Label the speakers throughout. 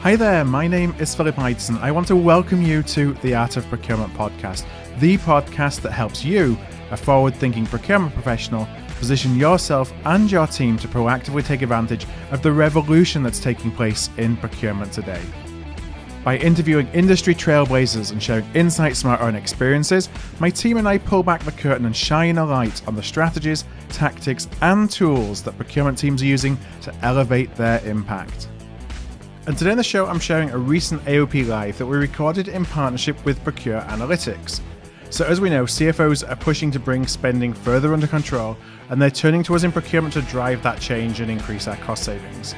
Speaker 1: Hi there, my name is Philip Idson. I want to welcome you to the Art of Procurement podcast, the podcast that helps you, a forward-thinking procurement professional, position yourself and your team to proactively take advantage of the revolution that's taking place in procurement today. By interviewing industry trailblazers and sharing insights from our own experiences, my team and I pull back the curtain and shine a light on the strategies, tactics, and tools that procurement teams are using to elevate their impact. And today on the show, I'm sharing a recent AOP Live that we recorded in partnership with Procure Analytics. So as we know, CFOs are pushing to bring spending further under control, and they're turning to us in procurement to drive that change and increase our cost savings.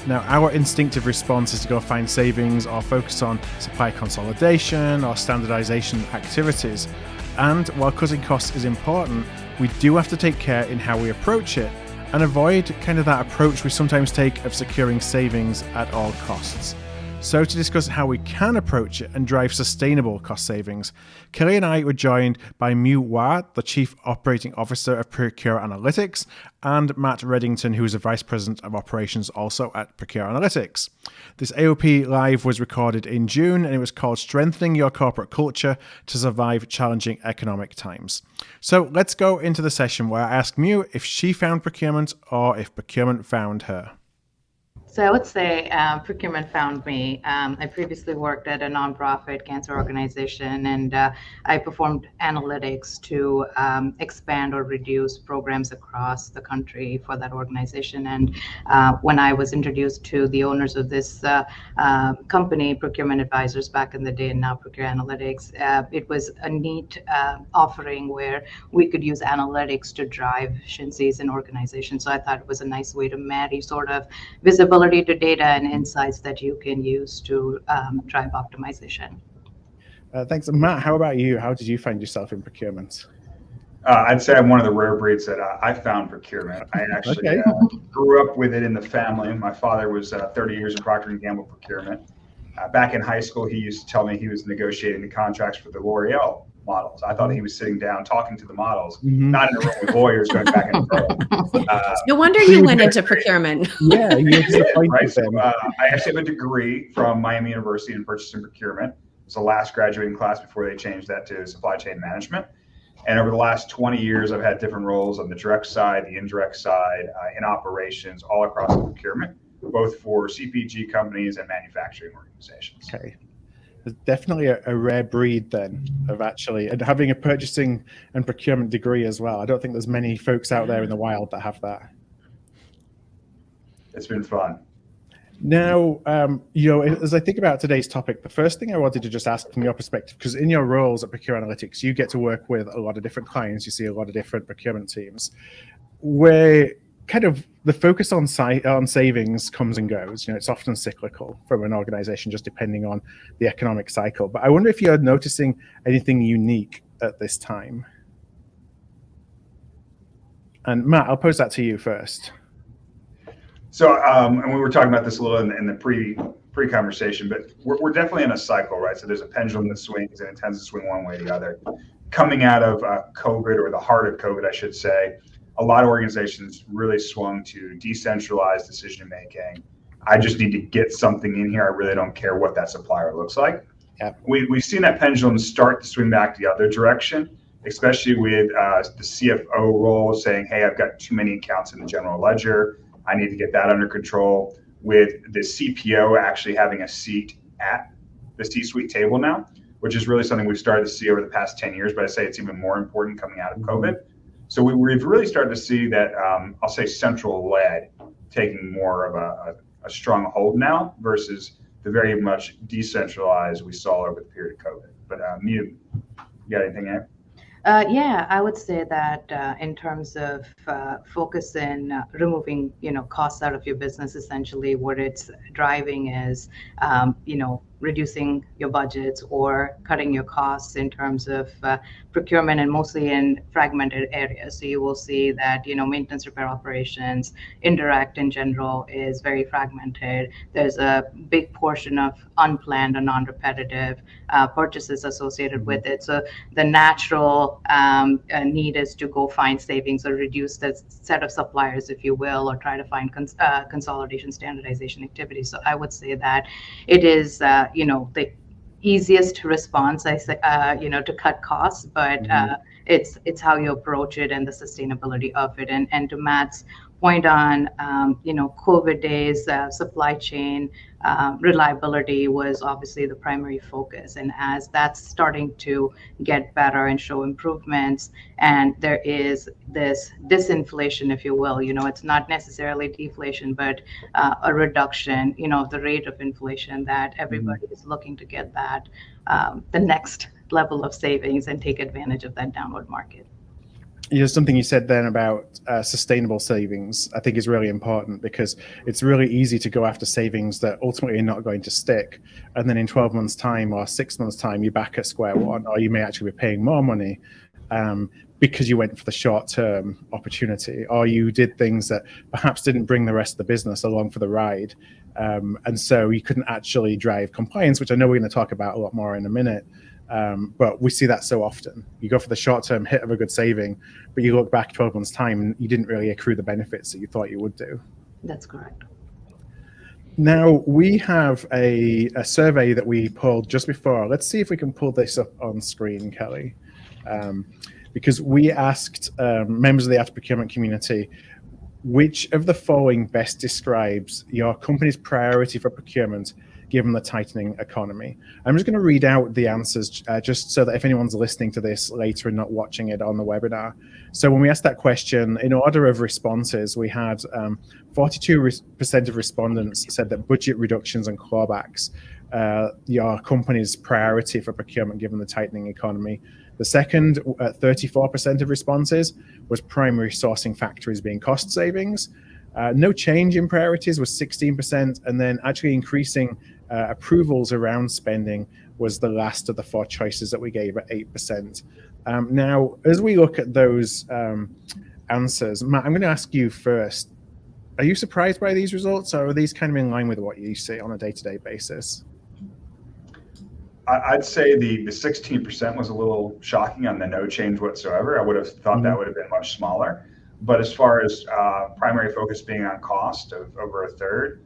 Speaker 1: Now, our instinctive response is to go find savings or focus on supply consolidation or standardization activities. And while cutting costs is important, we do have to take care in how we approach it and avoid kind of that approach we sometimes take of securing savings at all costs. So to discuss how we can approach it and drive sustainable cost savings, Kelly and I were joined by Wagh, the Chief Operating Officer of Procure Analytics, and Matt Reddington, who is the Vice President of Operations also at Procure Analytics. This AOP Live was recorded in June, and it was called Strengthening Your Corporate Culture to Survive Challenging Economic Times. So let's go into the session where I asked Mew if she found procurement or if procurement found her.
Speaker 2: So I would say procurement found me. I previously worked at a nonprofit cancer organization, and I performed analytics to expand or reduce programs across the country for that organization. And when I was introduced to the owners of this company, Procurement Advisors back in the day, and now Procure Analytics, it was a neat offering where we could use analytics to drive efficiencies in organizations. So I thought it was a nice way to marry sort of visibility to data and insights that you can use to drive optimization.
Speaker 1: Thanks. Matt, how about you? How did you find yourself in procurement?
Speaker 3: I'd say I'm one of the rare breeds that I found procurement. I actually grew up with it in the family. My father was 30 years in Procter & Gamble procurement. Back in high school, he used to tell me he was negotiating the contracts for the L'Oreal models. I thought he was sitting down talking to the models, not in a room with lawyers going back and forth.
Speaker 4: No wonder you went into procurement.
Speaker 1: Yeah,
Speaker 3: right. So, I actually have a degree from Miami University in purchasing procurement. It was the last graduating class before they changed that to supply chain management. And over the last 20 years, I've had different roles on the direct side, the indirect side, in operations, all across procurement, both for CPG companies and manufacturing organizations.
Speaker 1: Okay. There's definitely a rare breed then of actually and having a purchasing and procurement degree as well. I don't think there's many folks out there in the wild that have that.
Speaker 3: It's been fun.
Speaker 1: Now, as I think about today's topic, the first thing I wanted to just ask from your perspective, because in your roles at Procure Analytics, you get to work with a lot of different clients, you see a lot of different procurement teams, where kind of the focus on savings comes and goes. It's often cyclical from an organization, just depending on the economic cycle. But I wonder if you're noticing anything unique at this time. And Matt, I'll pose that to you first.
Speaker 3: So, and we were talking about this a little in the pre-conversation, but we're definitely in a cycle, right? So there's a pendulum that swings and it tends to swing one way or the other. Coming out of COVID, or the heart of COVID, I should say, a lot of organizations really swung to decentralized decision-making. I just need to get something in here. I really don't care what that supplier looks like.
Speaker 1: Yeah.
Speaker 3: We've seen that pendulum start to swing back the other direction, especially with the CFO role saying, hey, I've got too many accounts in the general ledger. I need to get that under control, with the CPO actually having a seat at the C-suite table now, which is really something we've started to see over the past 10 years, but I say it's even more important coming out of COVID. So we've really started to see that, I'll say central-led taking more of a strong hold now versus the very much decentralized we saw over the period of COVID. But Mew, you got anything to add?
Speaker 2: Yeah, I would say that in terms of focus in removing, costs out of your business, essentially what it's driving is, reducing your budgets or cutting your costs in terms of procurement, and mostly in fragmented areas. So you will see that, maintenance, repair operations, indirect in general is very fragmented. There's a big portion of unplanned or non-repetitive purchases associated with it. So the natural need is to go find savings or reduce the set of suppliers, if you will, or try to find consolidation, standardization activities. So I would say that it is, the easiest response, to cut costs, but it's how you approach it and the sustainability of it. And to Matt's point on, COVID days, supply chain reliability was obviously the primary focus. And as that's starting to get better and show improvements, and there is this disinflation, if you will, it's not necessarily deflation, but a reduction, of the rate of inflation, that everybody is looking to get that, the next level of savings and take advantage of that downward market.
Speaker 1: Something you said then about sustainable savings, I think is really important, because it's really easy to go after savings that ultimately are not going to stick. And then in 12 months time or 6 months time, you're back at square one, or you may actually be paying more money because you went for the short term opportunity, or you did things that perhaps didn't bring the rest of the business along for the ride. And so you couldn't actually drive compliance, which I know we're going to talk about a lot more in a minute. But we see that so often. You go for the short-term hit of a good saving, but you look back 12 months' time and you didn't really accrue the benefits that you thought you would do.
Speaker 2: That's correct.
Speaker 1: Now, we have a survey that we pulled just before. Let's see if we can pull this up on screen, Kelly. Because we asked members of the Art of Procurement community, which of the following best describes your company's priority for procurement given the tightening economy? I'm just going to read out the answers just so that if anyone's listening to this later and not watching it on the webinar. So when we asked that question, in order of responses, we had 42% of respondents said that budget reductions and clawbacks your company's priority for procurement given the tightening economy. The second, 34% of responses, was primary sourcing factors being cost savings. No change in priorities was 16%, and then actually increasing approvals around spending was the last of the four choices that we gave at 8%. Now, as we look at those answers, Matt, I'm going to ask you first. Are you surprised by these results, or are these kind of in line with what you see on a day-to-day basis?
Speaker 3: I'd say the 16% was a little shocking on the no change whatsoever. I would have thought that would have been much smaller. But as far as primary focus being on cost of over a third,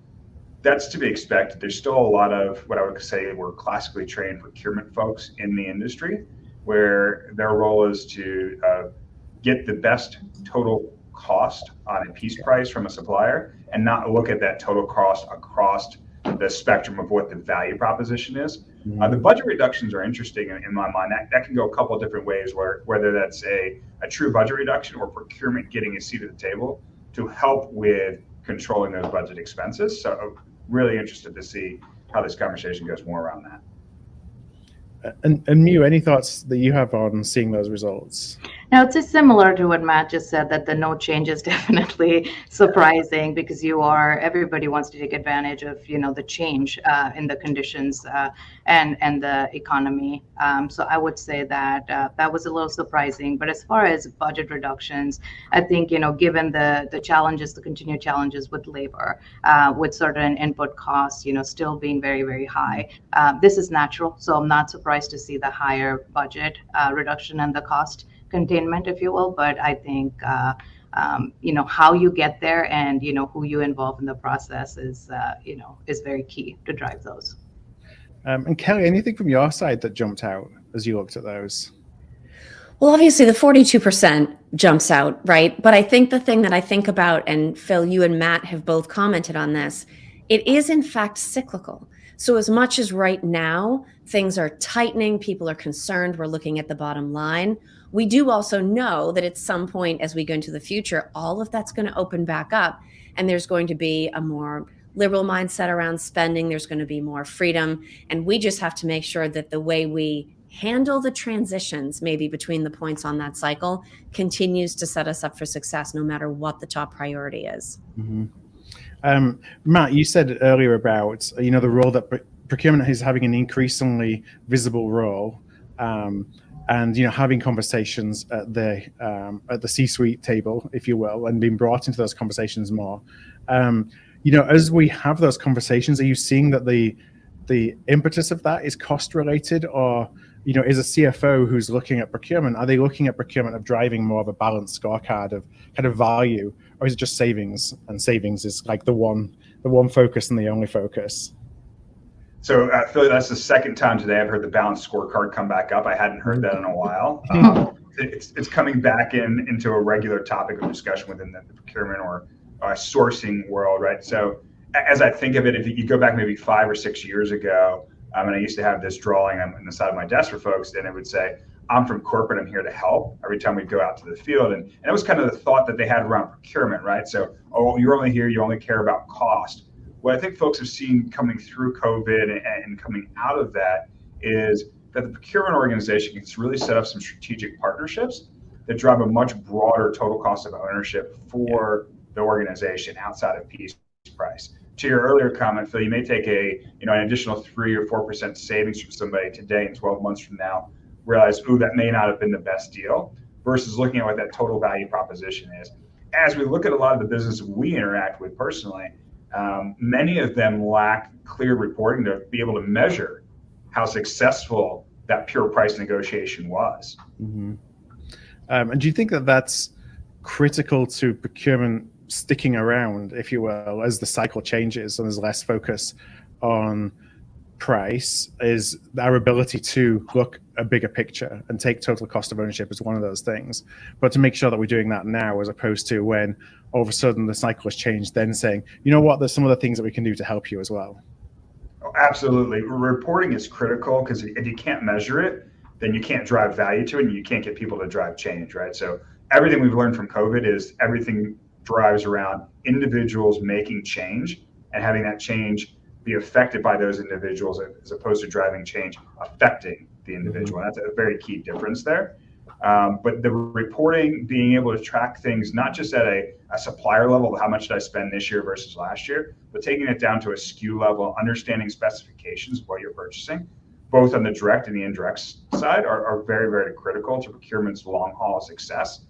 Speaker 3: that's to be expected. There's still a lot of what I would say were classically trained procurement folks in the industry, where their role is to get the best total cost on a piece price from a supplier and not look at that total cost across the spectrum of what the value proposition is. The budget reductions are interesting in my mind. That can go a couple of different ways, whether that's a true budget reduction or procurement getting a seat at the table to help with controlling those budget expenses. So really interested to see how this conversation goes more around that.
Speaker 1: And Mew, any thoughts that you have on seeing those results?
Speaker 2: Now, it's just similar to what Matt just said, that the no change is definitely surprising, because everybody wants to take advantage of, the change in the conditions and the economy. So I would say that that was a little surprising. But as far as budget reductions, I think, given the challenges, the continued challenges with labor, with certain input costs, still being very, very high, this is natural. So I'm not surprised to see the higher budget reduction and the cost containment, if you will. But I think, how you get there and, who you involve in the process is very key to drive those.
Speaker 1: And Kelly, anything from your side that jumped out as you looked at those?
Speaker 4: Well, obviously the 42% jumps out, right? But I think the thing that I think about, and Phil, you and Matt have both commented on this, it is in fact cyclical. So as much as right now things are tightening, people are concerned, we're looking at the bottom line, we do also know that at some point as we go into the future, all of that's going to open back up, and there's going to be a more liberal mindset around spending. There's going to be more freedom. And we just have to make sure that the way we handle the transitions, maybe between the points on that cycle, continues to set us up for success, no matter what the top priority is.
Speaker 1: Matt, you said earlier about, the role that procurement is having an increasingly visible role, and having conversations at the C-suite table, if you will, and being brought into those conversations more. As we have those conversations, are you seeing that the impetus of that is cost related, or is a CFO who's looking at procurement, are they looking at procurement of driving more of a balanced scorecard of kind of value, or is it just savings, and savings is like the one focus and the only focus?
Speaker 3: So Philly, that's the second time today I've heard the balanced scorecard come back up. I hadn't heard that in a while. It's coming back into a regular topic of discussion within the procurement or sourcing world, right? So as I think of it, if you go back maybe 5 or 6 years ago, and I used to have this drawing on the side of my desk for folks, and it would say, I'm from corporate, I'm here to help, every time we go out to the field. And it was kind of the thought that they had around procurement, right? So, you're only here, you only care about cost. What I think folks have seen coming through COVID and coming out of that is that the procurement organization can really set up some strategic partnerships that drive a much broader total cost of ownership for the organization outside of piece price. To your earlier comment, Phil, you may take an additional 3 or 4% savings from somebody today and 12 months from now, realize, that may not have been the best deal, versus looking at what that total value proposition is. As we look at a lot of the businesses we interact with personally, many of them lack clear reporting to be able to measure how successful that pure price negotiation was.
Speaker 1: Mm-hmm. And do you think that that's critical to procurement sticking around, if you will, as the cycle changes and there's less focus on price, is our ability to look a bigger picture and take total cost of ownership as one of those things, but to make sure that we're doing that now, as opposed to when all of a sudden the cycle has changed, then saying, there's some other things that we can do to help you as well.
Speaker 3: Oh, absolutely. Reporting is critical, because if you can't measure it, then you can't drive value to it, and you can't get people to drive change, right? So everything we've learned from COVID is everything drives around individuals making change and having that change be affected by those individuals, as opposed to driving change affecting the individual. And that's a very key difference there. But the reporting, being able to track things, not just at a supplier level, how much did I spend this year versus last year, but taking it down to a SKU level, understanding specifications of what you're purchasing, both on the direct and the indirect side, are very, very critical to procurement's long haul success.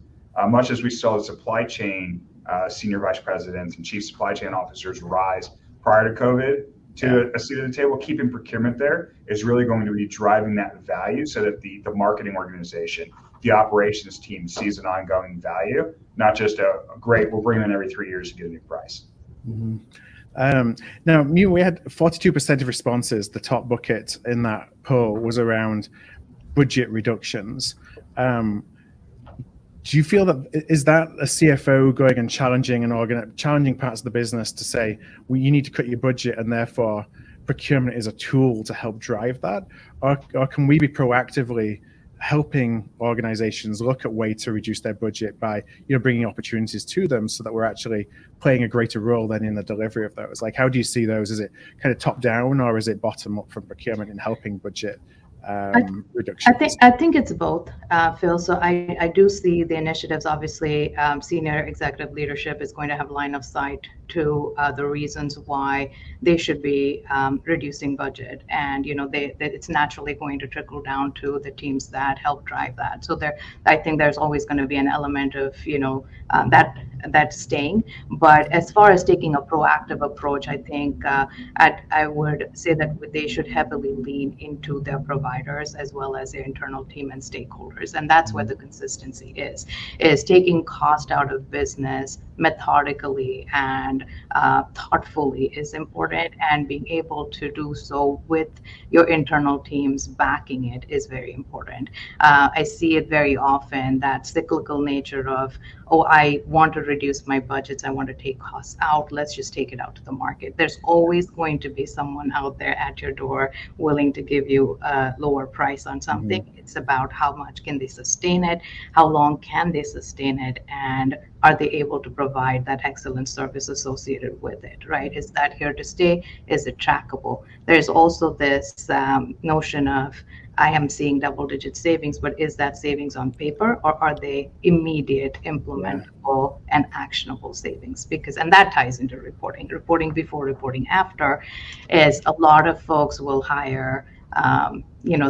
Speaker 3: Much as we saw the supply chain senior vice presidents and chief supply chain officers rise prior to COVID to a seat at the table, keeping procurement there is really going to be driving that value, so that the marketing organization, the operations team sees an ongoing value, not just we'll bring them in every 3 years to get a new price.
Speaker 1: Mm-hmm. Now, we had 42% of responses. The top bucket in that poll was around budget reductions. Do you feel is that a CFO going and challenging challenging parts of the business to say, you need to cut your budget, and therefore procurement is a tool to help drive that? Or can we be proactively helping organizations look at ways to reduce their budget by bringing opportunities to them, so that we're actually playing a greater role then in the delivery of those? Like, how do you see those? Is it kind of top down, or is it bottom up from procurement in helping budget reductions?
Speaker 2: I think it's both, Phil. So I do see the initiatives. Obviously, senior executive leadership is going to have line of sight to the reasons why they should be reducing budget, and it's naturally going to trickle down to the teams that help drive that. So I think there's always going to be an element of that staying. But as far as taking a proactive approach, I think I would say that they should heavily lean into their providers as well as their internal team and stakeholders, and that's where the consistency is taking cost out of business methodically and thoughtfully is important, and being able to do so with your internal teams backing it is very important. I see it very often, that cyclical nature of, I want to reduce my budgets, I want to take costs out, let's just take it out to the market. There's always going to be someone out there at your door willing to give you lower price on something. It's about how much can they sustain it, how long can they sustain it, and are they able to provide that excellent service associated with it, right? Is that here to stay? Is it trackable? There's also this notion of, I am seeing double-digit savings, but is that savings on paper, or are they immediate, implementable, and actionable savings? And that ties into reporting before, reporting after. Is a lot of folks will hire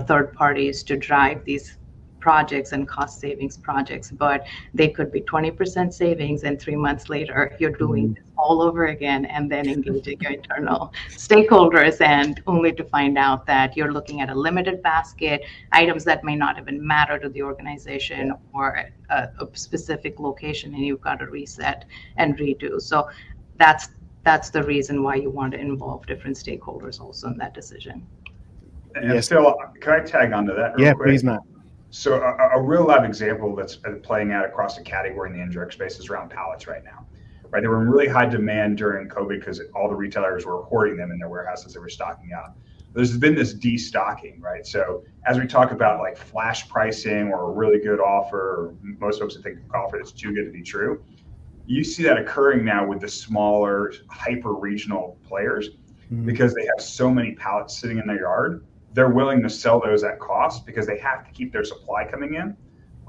Speaker 2: third parties to drive these projects and cost savings projects, but they could be 20% savings, and 3 months later you're doing this all over again, and then engaging your internal stakeholders, and only to find out that you're looking at a limited basket, items that may not even matter to the organization or a specific location, and you've got to reset and redo. So that's the reason why you want to involve different stakeholders also in that decision.
Speaker 3: And Phil, can I tag onto that real quick?
Speaker 1: Please, Matt.
Speaker 3: So a real live example that's playing out across the category in the indirect space is around pallets right now. Right, they were in really high demand during COVID because all the retailers were hoarding them in their warehouses. They were stocking out. There's been this destocking, right? So as we talk about like flash pricing or a really good offer, or most folks would think an offer that's too good to be true, you see that occurring now with the smaller hyper regional players because they have so many pallets sitting in their yard. They're willing to sell those at cost because they have to keep their supply coming in.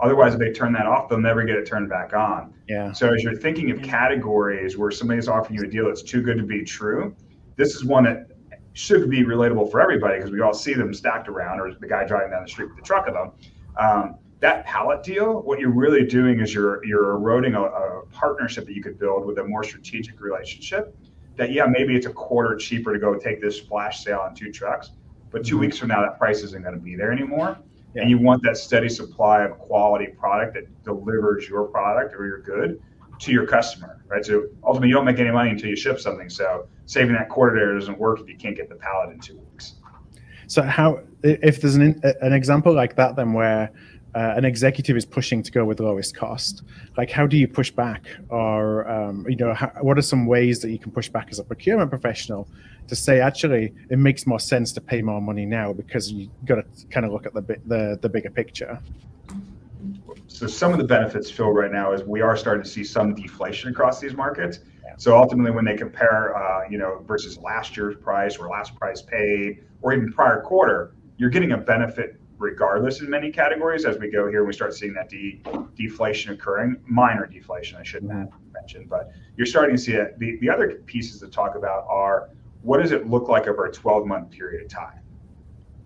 Speaker 3: Otherwise, if they turn that off, they'll never get it turned back on.
Speaker 1: Yeah.
Speaker 3: So as you're thinking of categories where somebody's offering you a deal that's too good to be true, this is one that should be relatable for everybody because we all see them stacked around, or the guy driving down the street with the truck of them. That pallet deal, what you're really doing is you're eroding a partnership that you could build with a more strategic relationship. That maybe it's a quarter cheaper to go take this flash sale on 2 trucks. But 2 weeks from now, that price isn't going to be there anymore. And you want that steady supply of quality product that delivers your product or your good to your customer, right? So ultimately, you don't make any money until you ship something. So saving that quarter there doesn't work if you can't get the pallet in 2 weeks.
Speaker 1: So if there's an example like that, then where an executive is pushing to go with lowest cost, like how do you push back? Or what are some ways that you can push back as a procurement professional to say, actually, it makes more sense to pay more money now because you got to kind of look at the bigger picture?
Speaker 3: So some of the benefits, Phil, right now is we are starting to see some deflation across these markets. So ultimately, when they compare, versus last year's price or last price paid, or even prior quarter, you're getting a benefit regardless in many categories. As we go here, we start seeing that deflation occurring, minor deflation, I shouldn't have mentioned, but you're starting to see it. The other pieces to talk about are, what does it look like over a 12-month period of time?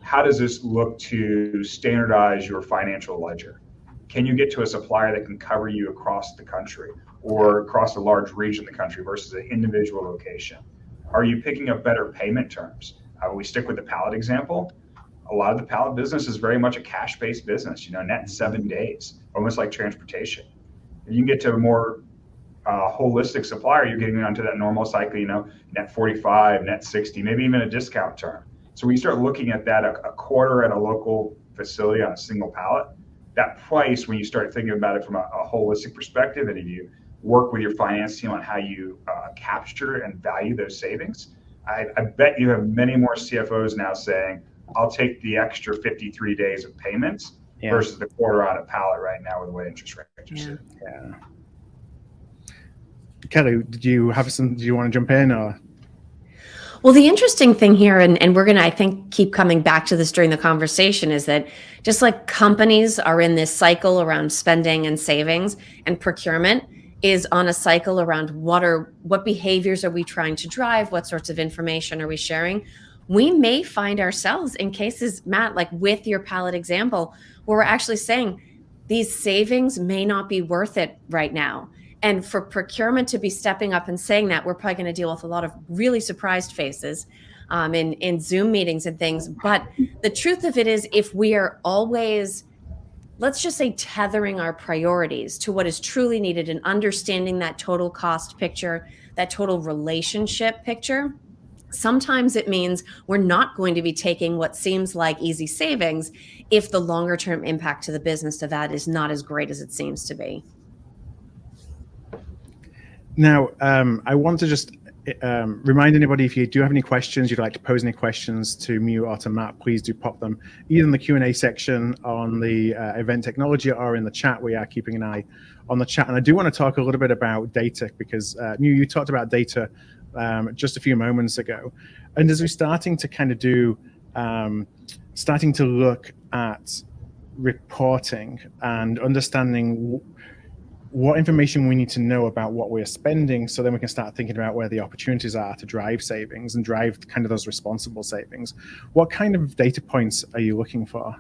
Speaker 3: How does this look to standardize your financial ledger? Can you get to a supplier that can cover you across the country or across a large region of the country versus an individual location? Are you picking up better payment terms? We stick with the pallet example. A lot of the pallet business is very much a cash-based business, net 7 days, almost like transportation. If you can get to a more holistic supplier, you're getting onto that normal cycle, net 45, net 60, maybe even a discount term. So when you start looking at that, a quarter at a local facility on a single pallet, that price, when you start thinking about it from a holistic perspective, and if you work with your finance team on how you capture and value those savings, I bet you have many more CFOs now saying, I'll take the extra 53 days of payments versus the quarter on a pallet right now with the way interest rates are sitting.
Speaker 1: Yeah. Kelly, do you want to jump in? Or?
Speaker 4: Well, the interesting thing here, and we're going to, I think, keep coming back to this during the conversation, is that just like companies are in this cycle around spending and savings, and procurement is on a cycle around what behaviors are we trying to drive, what sorts of information are we sharing, we may find ourselves in cases, Matt, like with your pallet example, where we're actually saying these savings may not be worth it right now. And for procurement to be stepping up and saying that, we're probably going to deal with a lot of really surprised faces in Zoom meetings and things. But the truth of it is, if we are always, let's just say, tethering our priorities to what is truly needed and understanding that total cost picture, that total relationship picture, sometimes it means we're not going to be taking what seems like easy savings if the longer term impact to the business of that is not as great as it seems to be.
Speaker 1: Now, I want to just remind anybody, if you do have any questions, you'd like to pose any questions to me or to Matt, please do pop them either in the Q&A section on the event technology or in the chat. We are keeping an eye on the chat. And I do want to talk a little bit about data, because you talked about data just a few moments ago. And as we're starting to kind of do, starting to look at reporting and understanding what information we need to know about what we're spending, so then we can start thinking about where the opportunities are to drive savings and drive kind of those responsible savings. What kind of data points are you looking for?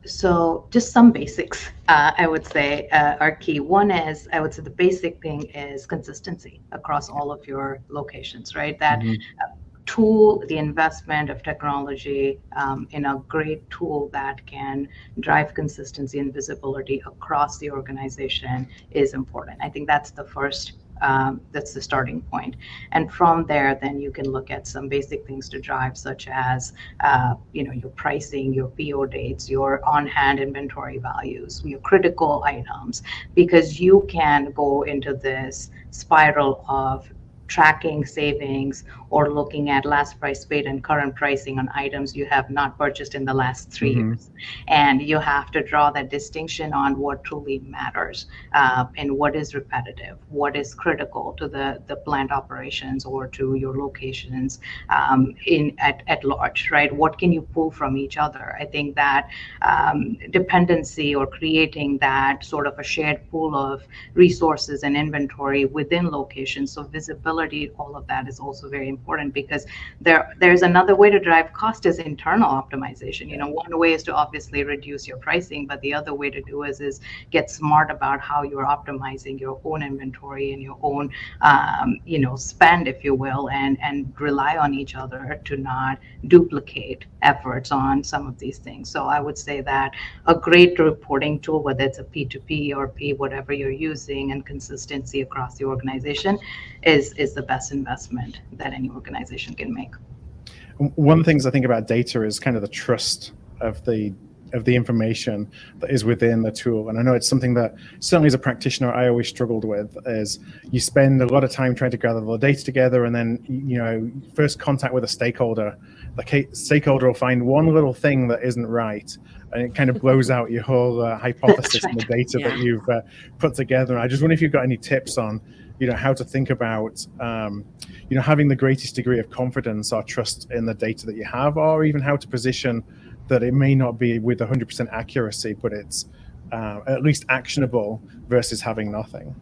Speaker 2: So just some basics, I would say, are key. One is, I would say the basic thing is consistency across all of your locations, right? That tool, the investment of technology in a great tool that can drive consistency and visibility across the organization is important. I think that's the first, that's the starting point. And from there, then you can look at some basic things to drive, such as, your pricing, your PO dates, your on-hand inventory values, your critical items, because you can go into this spiral of tracking savings or looking at last price paid and current pricing on items you have not purchased in the last 3 years. And you have to draw that distinction on what truly matters and what is repetitive, what is critical to the plant operations or to your locations at large, right? What can you pull from each other? I think that dependency or creating that sort of a shared pool of resources and inventory within locations, so visibility, all of that is also very important, because there's another way to drive cost is internal optimization. One way is to obviously reduce your pricing, but the other way to do is get smart about how you're optimizing your own inventory and your own spend, if you will, and rely on each other to not duplicate efforts on some of these things. So I would say that a great reporting tool, whether it's a P2P or P, whatever you're using, and consistency across the organization is the best investment that any organization can make.
Speaker 1: One of the things I think about data is kind of the trust of the information that is within the tool. And I know it's something that certainly as a practitioner I always struggled with, is you spend a lot of time trying to gather the data together, and then first contact with a stakeholder, the stakeholder will find one little thing that isn't right, and it kind of blows out your whole hypothesis and the data that you've put together. And I just wonder if you've got any tips on how to think about having the greatest degree of confidence or trust in the data that you have, or even how to position that it may not be with 100% accuracy, but it's at least actionable versus having nothing.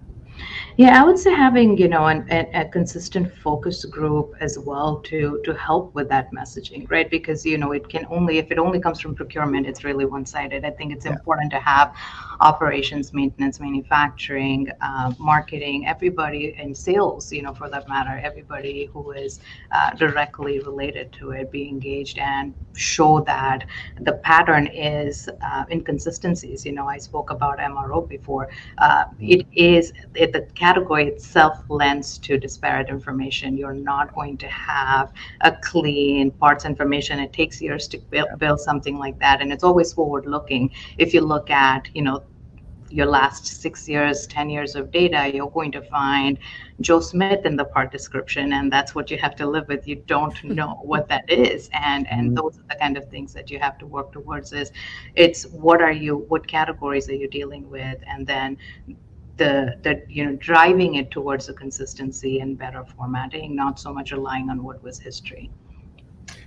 Speaker 2: Yeah, I would say having, a consistent focus group as well to help with that messaging, right? Because, if it only comes from procurement, it's really one-sided. I think it's important to have operations, maintenance, manufacturing, marketing, everybody in sales, for that matter, everybody who is directly related to it, be engaged and show that the pattern is inconsistencies. I spoke about MRO before. The category itself lends to disparate information. You're not going to have a clean parts information. It takes years to build something like that. And it's always forward looking. If you look at, your last 6 years, 10 years of data, you're going to find Joe Smith in the part description, and that's what you have to live with. You don't know what that is, and those are the kind of things that you have to work towards. It's what categories are you dealing with, and then the driving it towards the consistency and better formatting, not so much relying on what was history.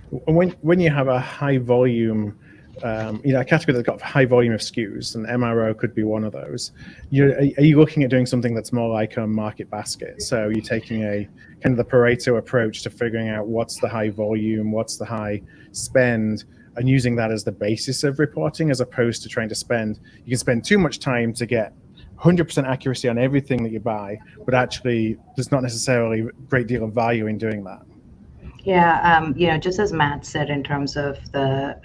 Speaker 1: When you have a high volume, a category that's got high volume of SKUs, and MRO could be one of those, are you looking at doing something that's more like a market basket? So you're taking a kind of the Pareto approach to figuring out what's the high volume, what's the high spend, and using that as the basis of reporting, as opposed to trying to you can spend too much time to get 100% accuracy on everything that you buy, but actually there's not necessarily a great deal of value in doing that.
Speaker 2: Yeah, just as Matt said, in terms of the,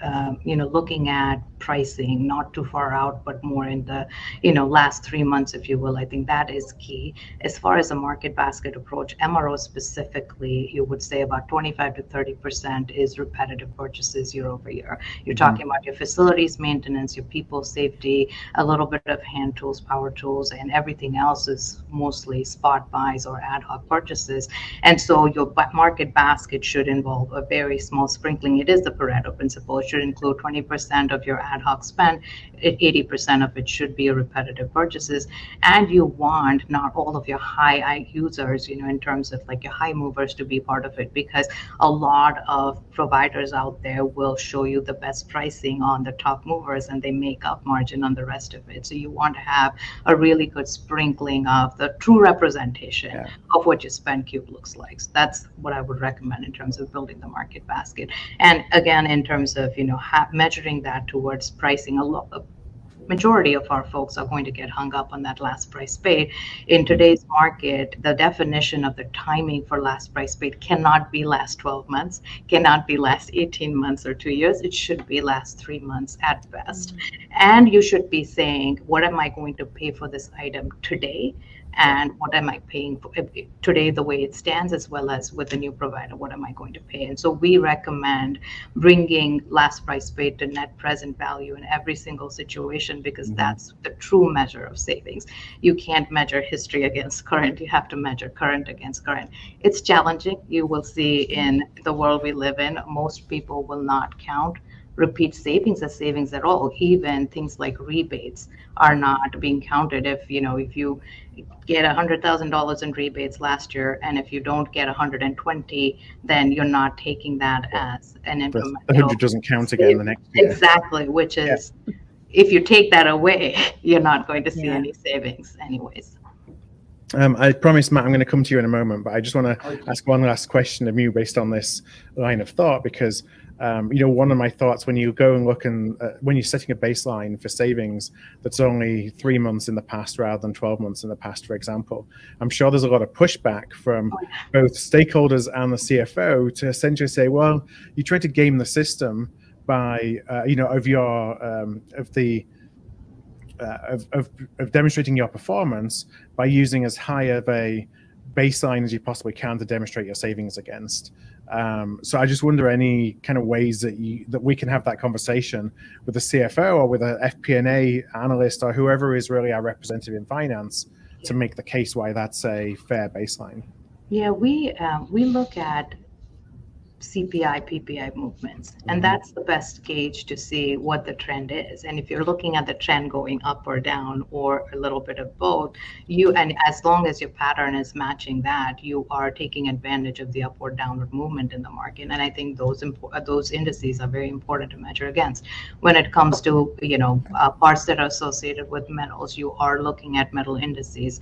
Speaker 2: looking at pricing, not too far out, but more in the, last 3 months, if you will. I think that is key. As far as a market basket approach, MRO specifically, you would say about 25 to 30% is repetitive purchases year over year. You're talking about your facilities maintenance, your people safety, a little bit of hand tools, power tools, and everything else is mostly spot buys or ad hoc purchases. And so your market basket should involve a very small sprinkling. It is the Pareto principle. It should include 20% of your ad hoc spend. 80% of it should be your repetitive purchases. And you want not all of your high users, in terms of like your high movers, to be part of it, because a lot of providers out there will show you the best pricing on the top movers and they make up margin on the rest of it. So you want to have a really good sprinkling of the true representation of what your spend cube looks like. So that's what I would recommend in terms of building the market basket. And again, in terms of measuring that towards pricing, a majority of our folks are going to get hung up on that last price paid. In today's market, the definition of the timing for last price paid cannot be last 12 months, cannot be last 18 months or 2 years. It should be last 3 months at best. And you should be saying, what am I going to pay for this item today? And what am I paying for today, the way it stands, as well as with the new provider, what am I going to pay? And so we recommend bringing last price paid to net present value in every single situation, because that's the true measure of savings. You can't measure history against current. You have to measure current against current. It's challenging. You will see in the world we live in, most people will not count repeat savings as savings at all. Even things like rebates are not being counted. If you get $100,000 in rebates last year, and if you don't get 120, then you're not taking that as an incremental.
Speaker 1: The 100 doesn't count again the next year.
Speaker 2: Exactly, which is, if you take that away, you're not going to see any savings anyways.
Speaker 1: I promised, Matt, I'm going to come to you in a moment, but I just want to ask one last question of you based on this line of thought, because one of my thoughts when you go and look and when you're setting a baseline for savings that's only 3 months in the past rather than 12 months in the past, for example, I'm sure there's a lot of pushback from both stakeholders and the CFO to essentially say, well, you try to game the system by, of demonstrating your performance by using as high of a baseline as you possibly can to demonstrate your savings against. So I just wonder any kind of ways that we can have that conversation with the CFO or with an FP&A analyst or whoever is really our representative in finance to make the case why that's a fair baseline.
Speaker 2: Yeah, we look at CPI, PPI movements, and that's the best gauge to see what the trend is. And if you're looking at the trend going up or down or a little bit of both, and as long as your pattern is matching that, you are taking advantage of the upward downward movement in the market. And I think those indices are very important to measure against. When it comes to parts that are associated with metals, you are looking at metal indices.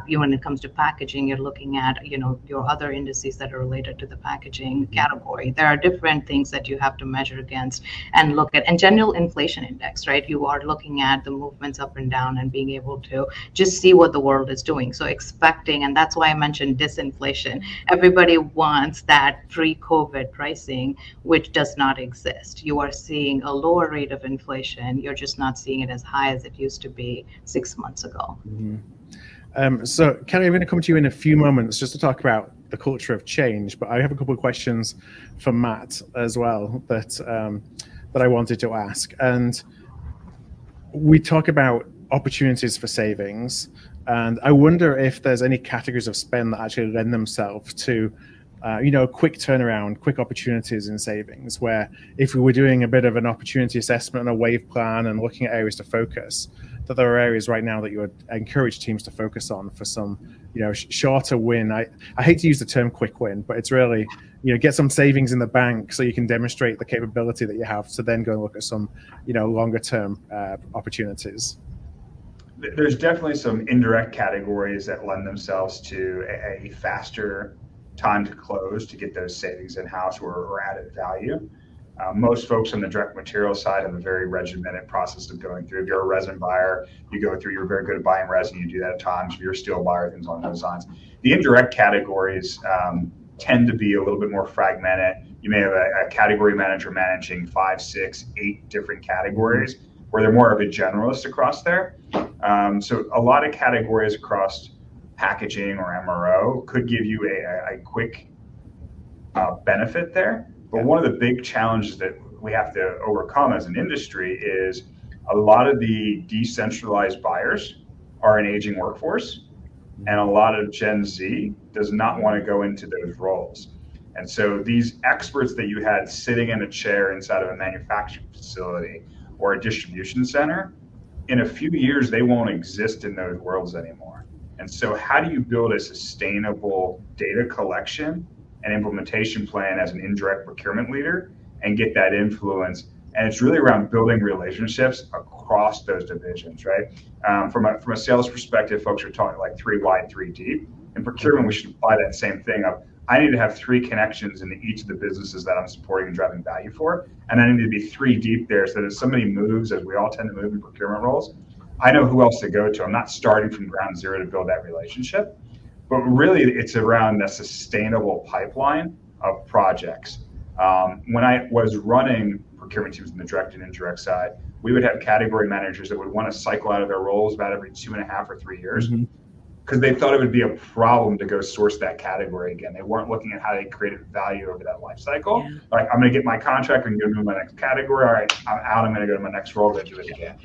Speaker 2: When it comes to packaging, you're looking at your other indices that are related to the packaging category. There are different things that you have to measure against and look at. And general inflation index, right? You are looking at the movements up and down and being able to just see what the world is doing. So expecting, and that's why I mentioned disinflation. Everybody wants that pre-COVID pricing, which does not exist. You are seeing a lower rate of inflation. You're just not seeing it as high as it used to be 6 months ago.
Speaker 1: So Kelly, I'm going to come to you in a few moments just to talk about the culture of change, but I have a couple of questions for Matt as well that I wanted to ask. And we talk about opportunities for savings, and I wonder if there's any categories of spend that actually lend themselves to quick turnaround, quick opportunities in savings, where if we were doing a bit of an opportunity assessment and a wave plan and looking at areas to focus, that there are areas right now that you would encourage teams to focus on for some, shorter win. I hate to use the term quick win, but it's really, get some savings in the bank so you can demonstrate the capability that you have to then go and look at some, longer term opportunities.
Speaker 3: There's definitely some indirect categories that lend themselves to a faster time to close to get those savings in-house or added value. Most folks on the direct material side have a very regimented process of going through. If you're a resin buyer, you go through, you're very good at buying resin, you do that at times. If you're a steel buyer, things along those lines. The indirect categories tend to be a little bit more fragmented. You may have a category manager managing 5, 6, 8 different categories where they're more of a generalist across there. So a lot of categories across packaging or MRO could give you a quick benefit there. But one of the big challenges that we have to overcome as an industry is a lot of the decentralized buyers are an aging workforce, and a lot of Gen Z does not want to go into those roles. And so these experts that you had sitting in a chair inside of a manufacturing facility or a distribution center, in a few years, they won't exist in those worlds anymore. And so how do you build a sustainable data collection and implementation plan as an indirect procurement leader and get that influence? And it's really around building relationships across those divisions, right? From a sales perspective, folks are talking like 3 wide, 3 deep. In procurement, we should apply that same thing of, I need to have 3 connections into each of the businesses that I'm supporting and driving value for. And I need to be 3 deep there so that if somebody moves, as we all tend to move in procurement roles, I know who else to go to. I'm not starting from ground zero to build that relationship. But really, it's around the sustainable pipeline of projects. When I was running procurement teams on the direct and indirect side, we would have category managers that would want to cycle out of their roles about every 2.5 or 3 years because they thought it would be a problem to go source that category again. They weren't looking at how they created value over that life cycle. Yeah. Like, I'm going to get my contract and go to my next category. All right, I'm out. I'm going to go to my next role and do it again.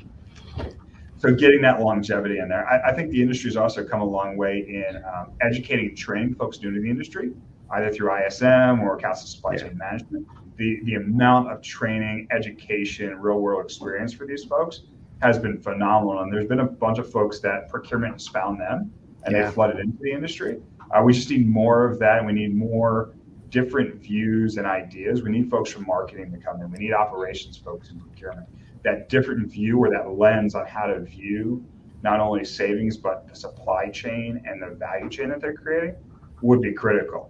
Speaker 3: So getting that longevity in there. I think the industry has also come a long way in educating and training folks new to the industry, either through ISM or Council Supply Chain Management. The amount of training, education, real world experience for these folks has been phenomenal. And there's been a bunch of folks that procurement has found them and they flooded into the industry. We just need more of that, and we need more different views and ideas. We need folks from marketing to come in. We need operations folks in procurement. That different view or that lens on how to view not only savings, but the supply chain and the value chain that they're creating would be critical.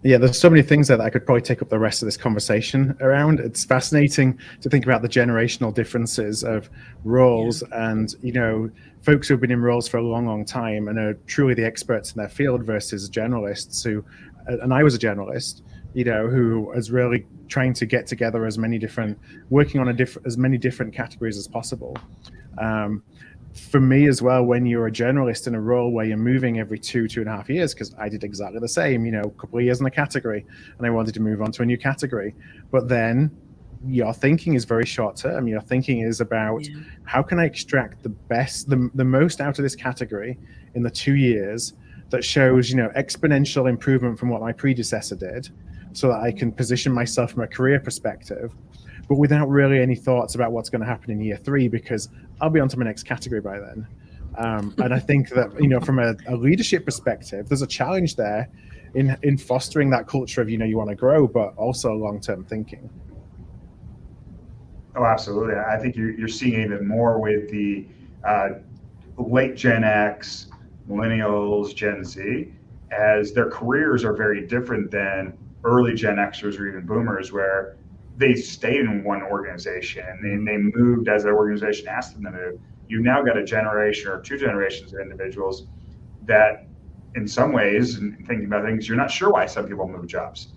Speaker 1: Yeah, there's so many things that I could probably take up the rest of this conversation around. It's fascinating to think about the generational differences of roles and, you know, folks who've been in roles for a long, long time and are truly the experts in their field versus generalists who, and I was a generalist, you know, who is really trying to get together as many different, working on as many different categories as possible. For me as well, when you're a generalist in a role where you're moving every 2.5 years, because I did exactly the same, you know, a couple of years in a category and I wanted to move on to a new category. But then your thinking is very short term. Your thinking is about how can I extract the best, the most out of this category in the 2 years that shows, you know, exponential improvement from what my predecessor did so that I can position myself from a career perspective, but without really any thoughts about what's going to happen in year 3, because I'll be on to my next category by then. And I think that, you know, from a leadership perspective, there's a challenge there in fostering that culture of, you know, you want to grow, but also long-term thinking.
Speaker 3: Oh, absolutely. I think you're seeing even more with the late Gen X, millennials, Gen Z, as their careers are very different than early Gen Xers or even boomers, where they stayed in one organization and they moved as their organization asked them to move. You've now got a generation or 2 generations of individuals that in some ways, and thinking about things, you're not sure why some people move jobs.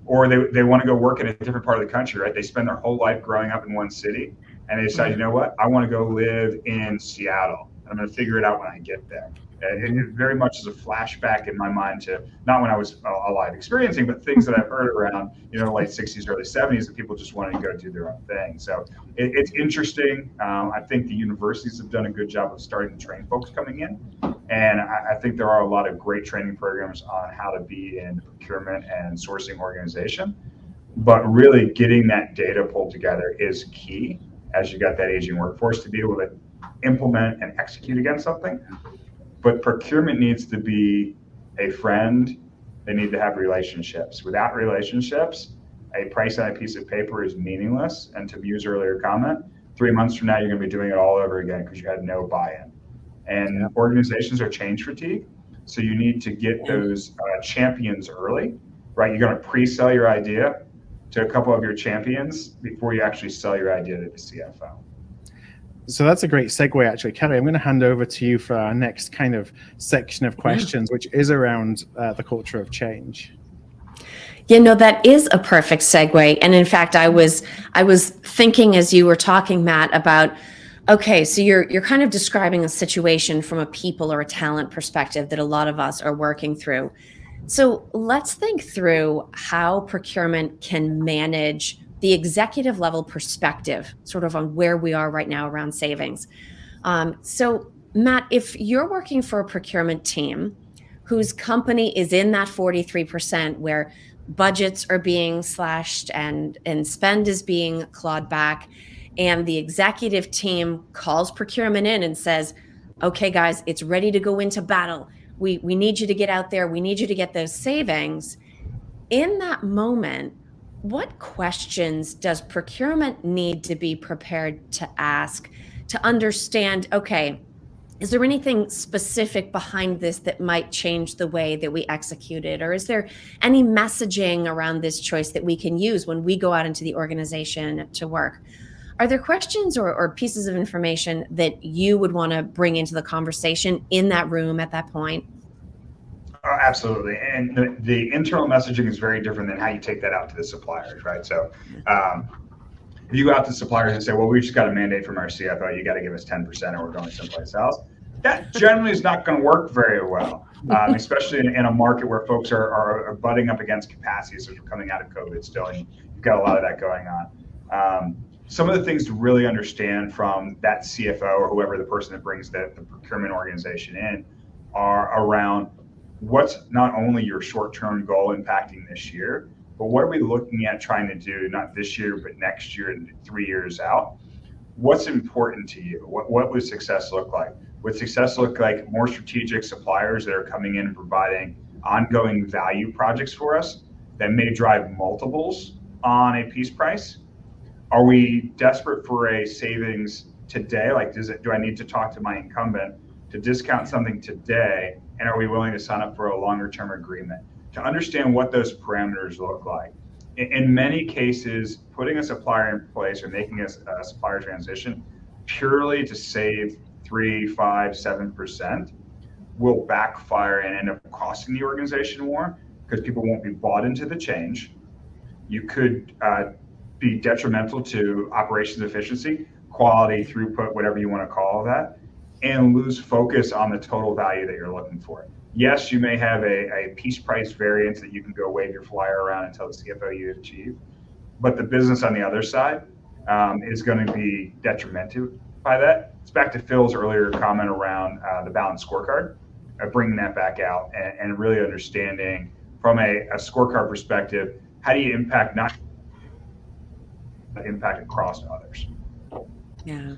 Speaker 3: Or they want to go work in a different part of the country, right? They spend their whole life growing up in one city and they decide, you know what, I want to go live in Seattle. I'm going to figure it out when I get there. It very much is a flashback in my mind to not when I was alive experiencing, but things that I've heard around, you know, late 60s, early 70s, that people just wanted to go do their own thing. So it's interesting. I think the universities have done a good job of starting to train folks coming in. And I think there are a lot of great training programs on how to be in procurement and sourcing organization. But really getting that data pulled together is key as you got that aging workforce to be able to implement and execute against something. But procurement needs to be a friend. They need to have relationships. Without relationships, a price on a piece of paper is meaningless. And to use earlier comment, 3 months from now, you're going to be doing it all over again because you had no buy-in. And organizations are change fatigue. So you need to get those champions early, right? You're going to pre-sell your idea to a couple of your champions before you actually sell your idea to the CFO.
Speaker 1: So that's a great segue, actually. Kelly, I'm going to hand over to you for our next kind of section of questions, which is around the culture of change.
Speaker 4: Yeah, no, that is a perfect segue. And in fact, I was thinking as you were talking, Matt, about, okay, so you're kind of describing a situation from a people or a talent perspective that a lot of us are working through. So let's think through how procurement can manage the executive level perspective, sort of on where we are right now around savings. So Matt, if you're working for a procurement team whose company is in that 43% where budgets are being slashed and spend is being clawed back, and the executive team calls procurement in and says, okay, guys, it's ready to go into battle. We need you to get out there. We need you to get those savings. In that moment, what questions does procurement need to be prepared to ask to understand, okay, is there anything specific behind this that might change the way that we execute it? Or is there any messaging around this choice that we can use when we go out into the organization to work? Are there questions or pieces of information that you would want to bring into the conversation in that room at that point?
Speaker 3: Oh, absolutely. And the internal messaging is very different than how you take that out to the suppliers, right? So if you go out to suppliers and say, well, we just got a mandate from our CFO, you got to give us 10% or we're going someplace else, that generally is not going to work very well, especially in a market where folks are butting up against capacity. So we're coming out of COVID still, and you've got a lot of that going on. Some of the things to really understand from that CFO or whoever the person that brings the procurement organization in are around what's not only your short-term goal impacting this year, but what are we looking at trying to do, not this year, but next year and 3 years out? What's important to you? What would success look like? Would success look like more strategic suppliers that are coming in and providing ongoing value projects for us that may drive multiples on a piece price? Are we desperate for a savings today? Like, do I need to talk to my incumbent to discount something today? And are we willing to sign up for a longer term agreement? To understand what those parameters look like. In many cases, putting a supplier in place or making a supplier transition purely to save 3, 5, 7% will backfire and end up costing the organization more because people won't be bought into the change. You could be detrimental to operations efficiency, quality, throughput, whatever you want to call that, and lose focus on the total value that you're looking for. Yes, you may have a piece price variance that you can go wave your flyer around and tell the CFO you achieve, but the business on the other side is going to be detrimental by that. It's back to Phil's earlier comment around the balanced scorecard, bringing that back out and really understanding from a scorecard perspective, how do you impact across others?
Speaker 4: Yeah.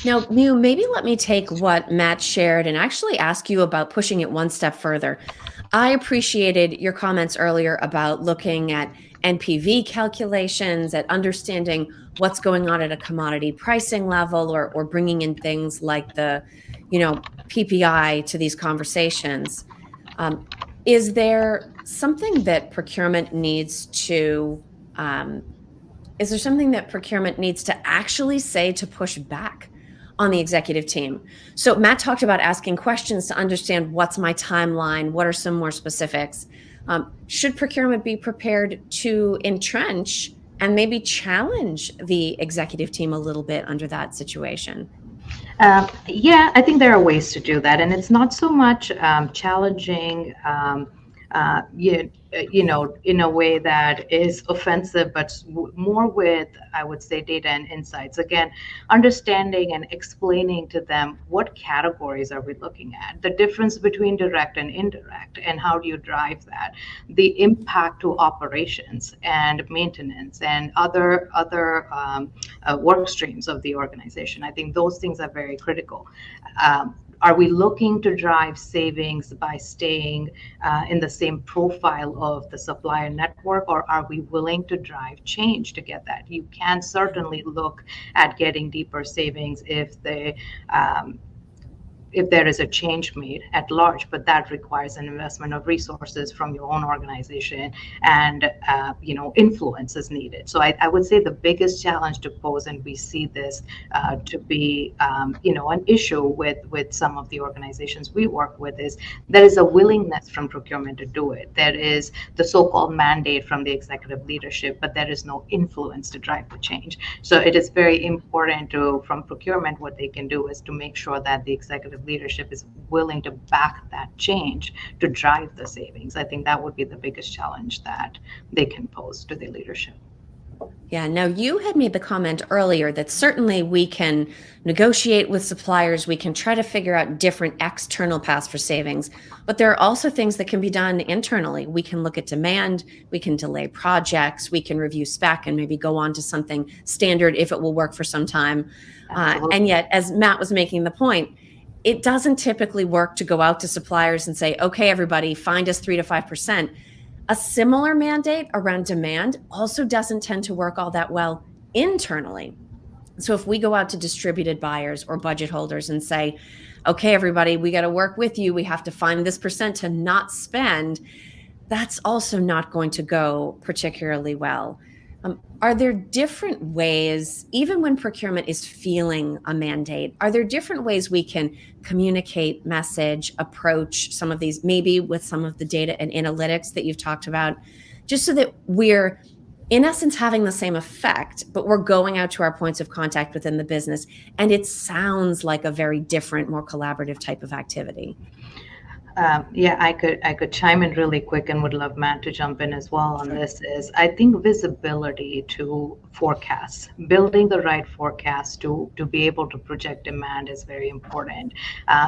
Speaker 4: Now, Mew, maybe let me take what Matt shared and actually ask you about pushing it one step further. I appreciated your comments earlier about looking at NPV calculations, at understanding what's going on at a commodity pricing level, or bringing in things like the, PPI to these conversations. Is there something that procurement needs to Is there something that procurement needs to actually say to push back on the executive team? So Matt talked about asking questions to understand what's my timeline, what are some more specifics. Should procurement be prepared to entrench and maybe challenge the executive team a little bit under that situation?
Speaker 2: Yeah, I think there are ways to do that. And it's not so much challenging in a way that is offensive, but more with, I would say, data and insights. Again, understanding and explaining to them what categories are we looking at, the difference between direct and indirect, and how do you drive that, the impact to operations and maintenance and other work streams of the organization. I think those things are very critical. Are we looking to drive savings by staying in the same profile of the supplier network, or are we willing to drive change to get that? You can certainly look at getting deeper savings if if there is a change made at large, but that requires an investment of resources from your own organization, and influence is needed. So I would say the biggest challenge to pose, and we see this to be an issue with some of the organizations we work with, is there is a willingness from procurement to do it. There is the so-called mandate from the executive leadership, but there is no influence to drive the change. So it is very important from procurement, what they can do is to make sure that the executive leadership is willing to back that change to drive the savings. I think that would be the biggest challenge that they can pose to the leadership.
Speaker 4: Yeah, now you had made the comment earlier that certainly we can negotiate with suppliers, we can try to figure out different external paths for savings, but there are also things that can be done internally. We can look at demand, we can delay projects, we can review spec and maybe go on to something standard if it will work for some time. And yet, as Matt was making the point, it doesn't typically work to go out to suppliers and say, okay, everybody, find us 3 to 5%. A similar mandate around demand also doesn't tend to work all that well internally. So if we go out to distributed buyers or budget holders and say, okay, everybody, we got to work with you, we have to find this percent to not spend, that's also not going to go particularly well. Are there different ways, even when procurement is feeling a mandate, are there different ways we can communicate, message, approach some of these, maybe with some of the data and analytics that you've talked about, just so that we're, in essence, having the same effect, but we're going out to our points of contact within the business, and it sounds like a very different, more collaborative type of activity?
Speaker 2: I could chime in really quick, and would love Matt to jump in as well on this. Is I think visibility to forecasts, building the right forecast to be able to project demand is very important,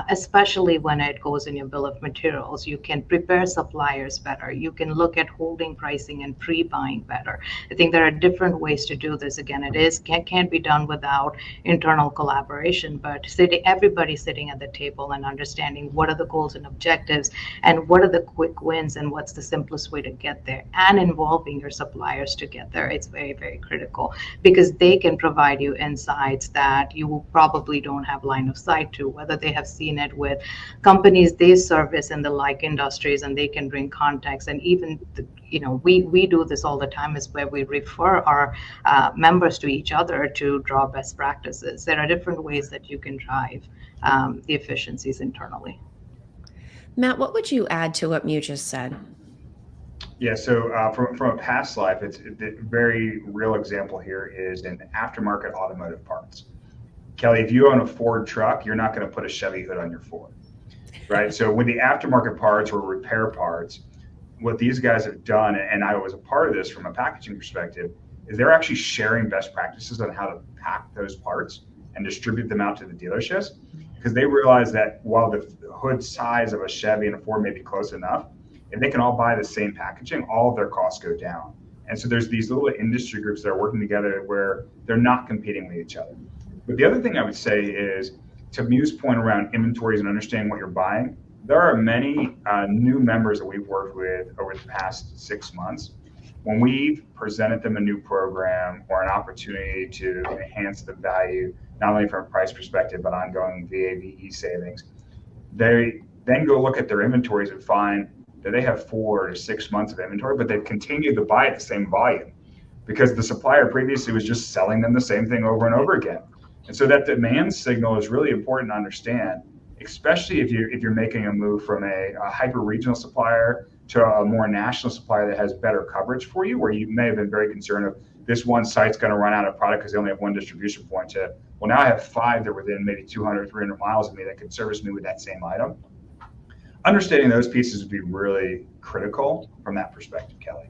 Speaker 2: especially when it goes in your bill of materials. You can prepare suppliers better. You can look at holding pricing and pre-buying better. I think there are different ways to do this. Again, can't be done without internal collaboration, but everybody sitting at the table and understanding what are the goals and objectives, and what are the quick wins, and what's the simplest way to get there, and involving your suppliers to get there. It's very, very critical, because they can provide you insights that you probably don't have line of sight to, whether they have seen it with companies they service in the like industries, and they can bring context. And even we do this all the time, is where we refer our members to each other to draw best practices. There are different ways that you can drive the efficiencies internally.
Speaker 4: Matt, what would you add to what Mew just said?
Speaker 3: Yeah, so from a past life, it's a very real example here is in aftermarket automotive parts. Kelly, if you own a Ford truck, you're not going to put a Chevy hood on your Ford, right? So with the aftermarket parts or repair parts, what these guys have done, and I was a part of this from a packaging perspective, is they're actually sharing best practices on how to pack those parts and distribute them out to the dealerships, because they realize that while the hood size of a Chevy and a Ford may be close enough, if they can all buy the same packaging, all of their costs go down. And so there's these little industry groups that are working together where they're not competing with each other. But the other thing I would say is, to Mew's point around inventories and understanding what you're buying, there are many new members that we've worked with over the past 6 months. When we've presented them a new program or an opportunity to enhance the value, not only from a price perspective, but ongoing VAVE savings, they then go look at their inventories and find that they have 4 to 6 months of inventory, but they've continued to buy at the same volume because the supplier previously was just selling them the same thing over and over again. And so that demand signal is really important to understand, especially if you're making a move from a hyper-regional supplier to a more national supplier that has better coverage for you, where you may have been very concerned of this one site's going to run out of product because they only have one distribution point, to, well, now I have 5 that are within maybe 200, 300 miles of me that can service me with that same item. Understanding those pieces would be really critical from that perspective, Kelly.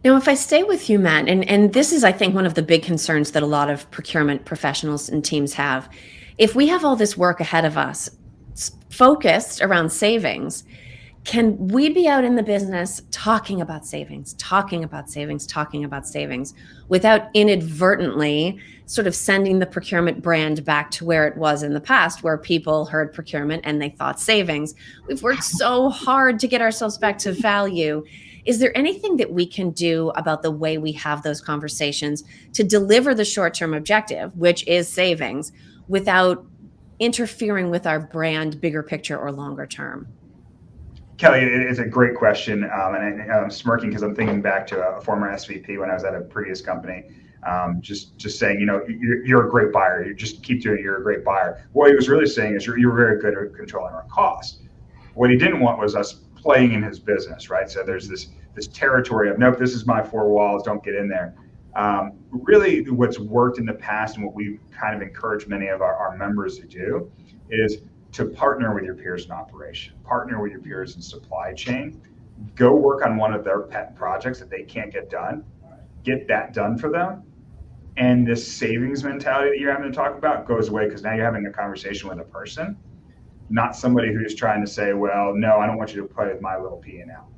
Speaker 4: Now, if I stay with you, Matt, and this is, I think, one of the big concerns that a lot of procurement professionals and teams have. If we have all this work ahead of us focused around savings, can we be out in the business talking about savings, without inadvertently sort of sending the procurement brand back to where it was in the past, where people heard procurement and they thought savings? We've worked so hard to get ourselves back to value. Is there anything that we can do about the way we have those conversations to deliver the short-term objective, which is savings, without interfering with our brand bigger picture or longer term?
Speaker 3: Kelly, it's a great question, and I'm smirking because I'm thinking back to a former SVP when I was at a previous company, just saying, you're a great buyer. You just keep doing it. You're a great buyer. What he was really saying is you're very good at controlling our cost. What he didn't want was us playing in his business, right? So there's this territory of, nope, this is my four walls, don't get in there. Really, what's worked in the past and what we've kind of encouraged many of our members to do is to partner with your peers in operation, partner with your peers in supply chain, go work on one of their pet projects that they can't get done, get that done for them. And this savings mentality that you're having to talk about goes away because now you're having a conversation with a person, not somebody who's trying to say, well, no, I don't want you to play with my little P&L.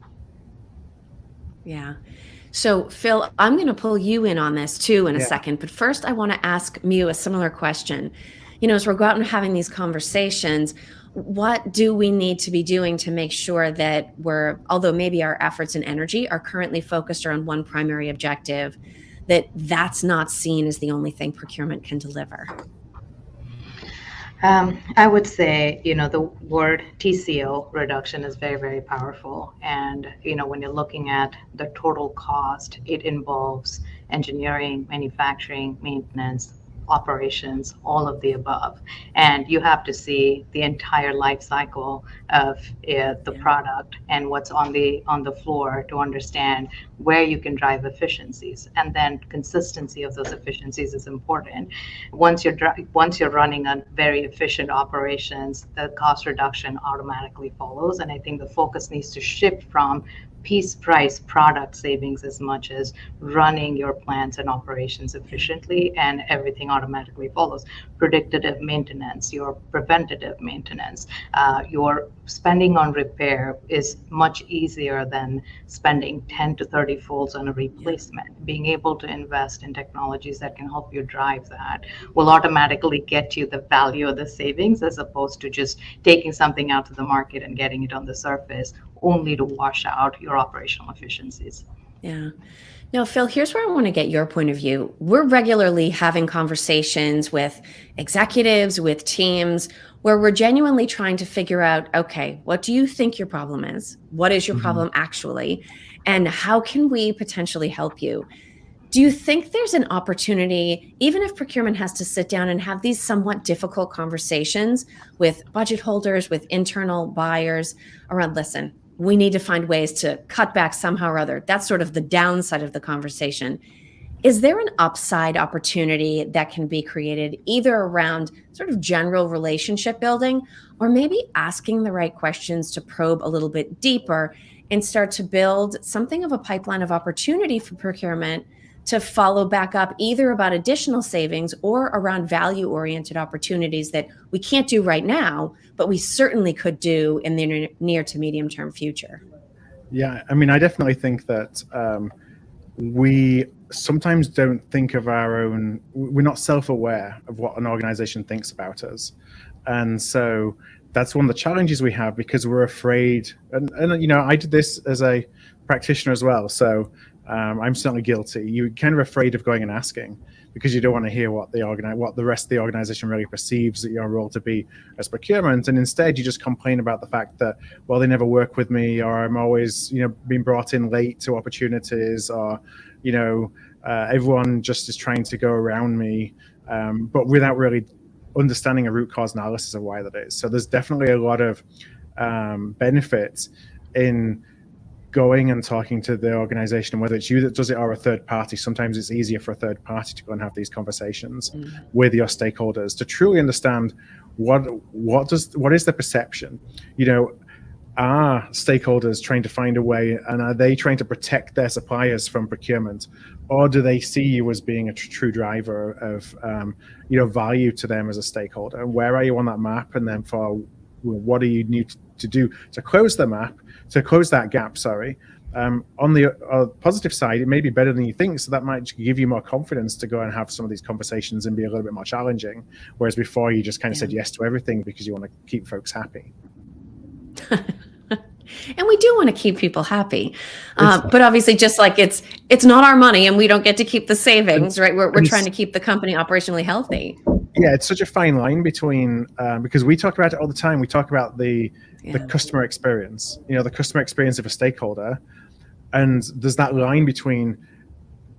Speaker 4: Yeah. So Phil, I'm going to pull you in on this too in a second, but first I want to ask Mew a similar question. As we're going out and having these conversations, what do we need to be doing to make sure that although maybe our efforts and energy are currently focused around one primary objective, that's not seen as the only thing procurement can deliver?
Speaker 2: I would say, the word TCO reduction is very, very powerful. And, when you're looking at the total cost, it involves engineering, manufacturing, maintenance, operations, all of the above. And you have to see the entire life cycle of the product and what's on the floor to understand where you can drive efficiencies. And then consistency of those efficiencies is important. Once you're running on very efficient operations, the cost reduction automatically follows. And I think the focus needs to shift from piece price product savings as much as running your plants and operations efficiently, and everything automatically follows. Predictive maintenance, your preventative maintenance, your spending on repair is much easier than spending 10 to 30 folds on a replacement. Being able to invest in technologies that can help you drive that will automatically get you the value of the savings, as opposed to just taking something out to the market and getting it on the surface only to wash out your operational efficiencies.
Speaker 4: Yeah. Now, Phil, here's where I want to get your point of view. We're regularly having conversations with executives, with teams, where we're genuinely trying to figure out, okay, what do you think your problem is? What is your problem actually? And how can we potentially help you? Do you think there's an opportunity, even if procurement has to sit down and have these somewhat difficult conversations with budget holders, with internal buyers around, listen, we need to find ways to cut back somehow or other. That's sort of the downside of the conversation. Is there an upside opportunity that can be created either around sort of general relationship building, or maybe asking the right questions to probe a little bit deeper and start to build something of a pipeline of opportunity for procurement to follow back up either about additional savings or around value-oriented opportunities that we can't do right now, but we certainly could do in the near to medium-term future?
Speaker 1: Yeah, I mean, I definitely think that we sometimes don't think of we're not self-aware of what an organization thinks about us. And so that's one of the challenges we have, because we're afraid, and I did this as a practitioner as well. So I'm certainly guilty. You're kind of afraid of going and asking because you don't want to hear what the rest of the organization really perceives that your role to be as procurement, and instead you just complain about the fact that, well, they never work with me, or I'm always being brought in late to opportunities, or everyone just is trying to go around me, but without really understanding a root cause analysis of why that is. So there's definitely a lot of benefit in going and talking to the organization, whether it's you that does it or a third party. Sometimes it's easier for a third party to go and have these conversations with your stakeholders to truly understand what is the perception. Are stakeholders trying to find a way, and are they trying to protect their suppliers from procurement, or do they see you as being a true driver of value to them as a stakeholder? And where are you on that map? And then what do you need to do to close that gap? On the positive side, it may be better than you think, so that might give you more confidence to go and have some of these conversations and be a little bit more challenging, whereas before you just kind of said yes to everything because you want to keep folks happy.
Speaker 4: And we we do want to keep people happy. But obviously, just like it's not our money and we don't get to keep the savings, right? We're trying to keep the company operationally healthy.
Speaker 1: Yeah, it's such a fine line between, because we talk about it all the time. We talk about the customer experience, the customer experience of a stakeholder. And there's that line between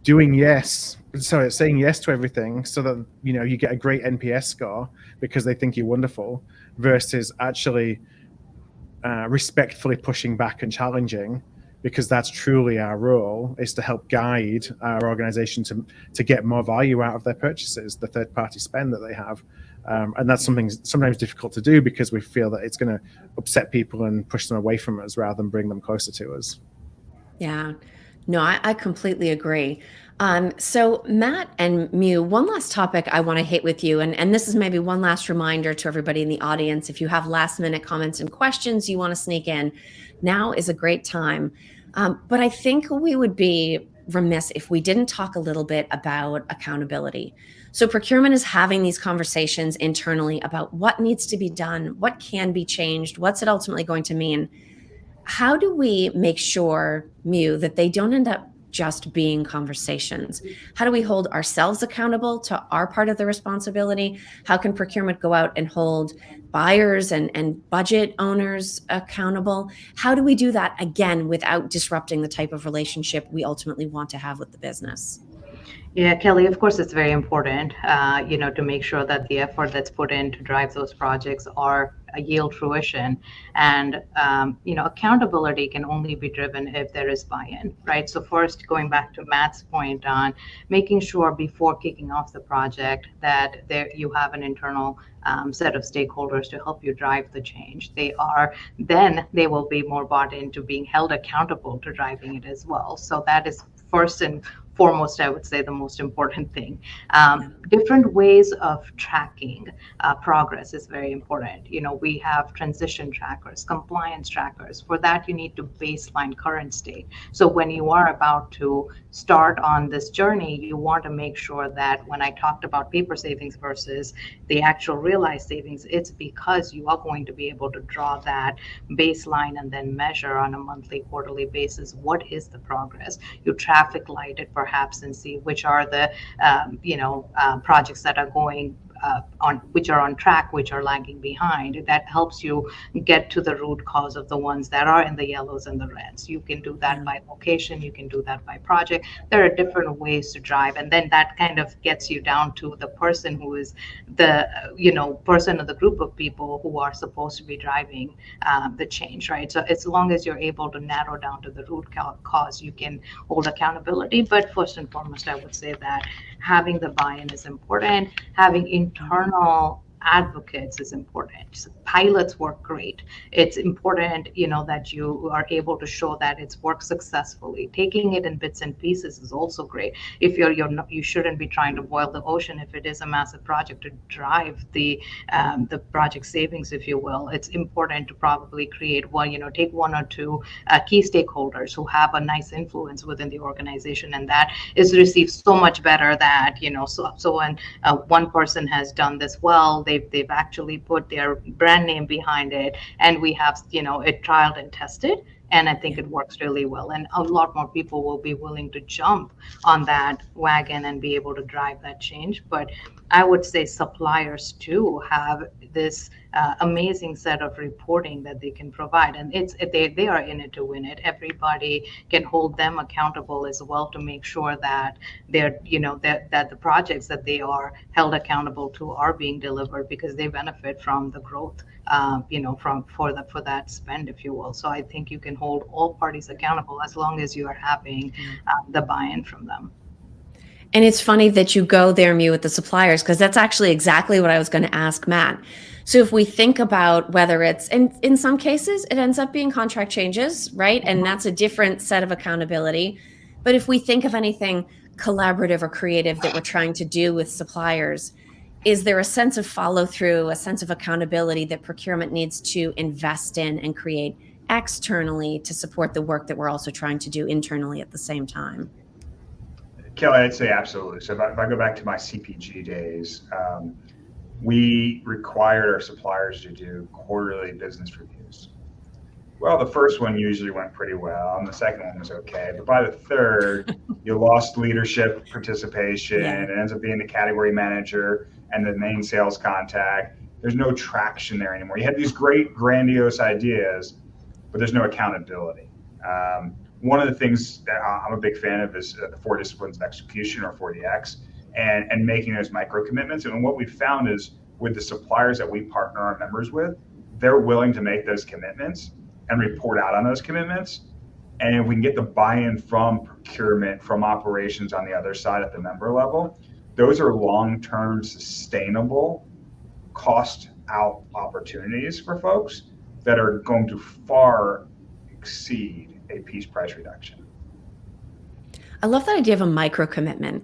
Speaker 1: saying yes to everything so that, you get a great NPS score because they think you're wonderful, versus actually respectfully pushing back and challenging, because that's truly our role, is to help guide our organization to get more value out of their purchases, the third party spend that they have. And that's something sometimes difficult to do because we feel that it's going to upset people and push them away from us rather than bring them closer to us.
Speaker 4: Yeah, no, I completely agree. So Matt and Mew, one last topic I want to hit with you, and this is maybe one last reminder to everybody in the audience. If you have last minute comments and questions you want to sneak in, now is a great time. But I think we would be remiss if we didn't talk a little bit about accountability. So procurement is having these conversations internally about what needs to be done, what can be changed, what's it ultimately going to mean. How do we make sure, Mew, that they don't end up just being conversations? How do we hold ourselves accountable to our part of the responsibility? How can procurement go out and hold buyers and budget owners accountable? How do we do that, again, without disrupting the type of relationship we ultimately want to have with the business?
Speaker 2: Yeah, Kelly, of course, it's very important, to make sure that the effort that's put in to drive those projects are yield fruition. And, accountability can only be driven if there is buy-in, right? So first, going back to Matt's point on making sure before kicking off the project that you have an internal set of stakeholders to help you drive the change. They will be more bought into being held accountable to driving it as well. So that is first and foremost, I would say, the most important thing. Different ways of tracking progress is very important. We have transition trackers, compliance trackers. For that, you need to baseline current state. So when you are about to start on this journey, you want to make sure that when I talked about paper savings versus the actual realized savings, it's because you are going to be able to draw that baseline and then measure on a monthly, quarterly basis what is the progress. You traffic light it perhaps and see which are the projects that are going which are on track, which are lagging behind. That helps you get to the root cause of the ones that are in the yellows and the reds. You can do that by location, you can do that by project. There are different ways to drive, and then that kind of gets you down to the person who is the person of the group of people who are supposed to be driving the change, right? So as long as you're able to narrow down to the root cause, you can hold accountability. But first and foremost, I would say that having the buy-in is important. Having internal advocates is important. So pilots work great. It's important, that you are able to show that it's worked successfully. Taking it in bits and pieces is also great. If you shouldn't be trying to boil the ocean if it is a massive project to drive the project savings, if you will. It's important to probably create take one or two key stakeholders who have a nice influence within the organization, and that is received so much better that so when one person has done this well, they've actually put their brand name behind it, and we have it trialed and tested, and I think it works really well, and a lot more people will be willing to jump on that wagon and be able to drive that change. But I would say suppliers too have this amazing set of reporting that they can provide, and they are in it to win it. Everybody can hold them accountable as well to make sure that they're that the projects that they are held accountable to are being delivered, because they benefit from the growth for that spend, if you will. So I think you can hold all parties accountable as long as you are having the buy-in from them.
Speaker 4: And it's funny that you go there, Mew, with the suppliers, because that's actually exactly what I was going to ask Matt. So if we think about whether it's, and in some cases, it ends up being contract changes, right? And that's a different set of accountability. But if we think of anything collaborative or creative that we're trying to do with suppliers, is there a sense of follow through, a sense of accountability that procurement needs to invest in and create externally to support the work that we're also trying to do internally at the same time?
Speaker 3: Kelly, I'd say absolutely. So if I go back to my CPG days, we required our suppliers to do quarterly business reviews. Well, the first one usually went pretty well, and the second one was okay. But by the third, you lost leadership participation.
Speaker 4: Yeah.
Speaker 3: It ends up being the category manager and the main sales contact. There's no traction there anymore. You had these great, grandiose ideas, but there's no accountability. One of the things that I'm a big fan of is the 4 disciplines of execution, or 4DX, and making those micro commitments. And what we've found is with the suppliers that we partner our members with, they're willing to make those commitments and report out on those commitments. And if we can get the buy-in from procurement, from operations on the other side at the member level, those are long-term sustainable cost out opportunities for folks that are going to far exceed a piece price reduction.
Speaker 4: I love that idea of a micro commitment,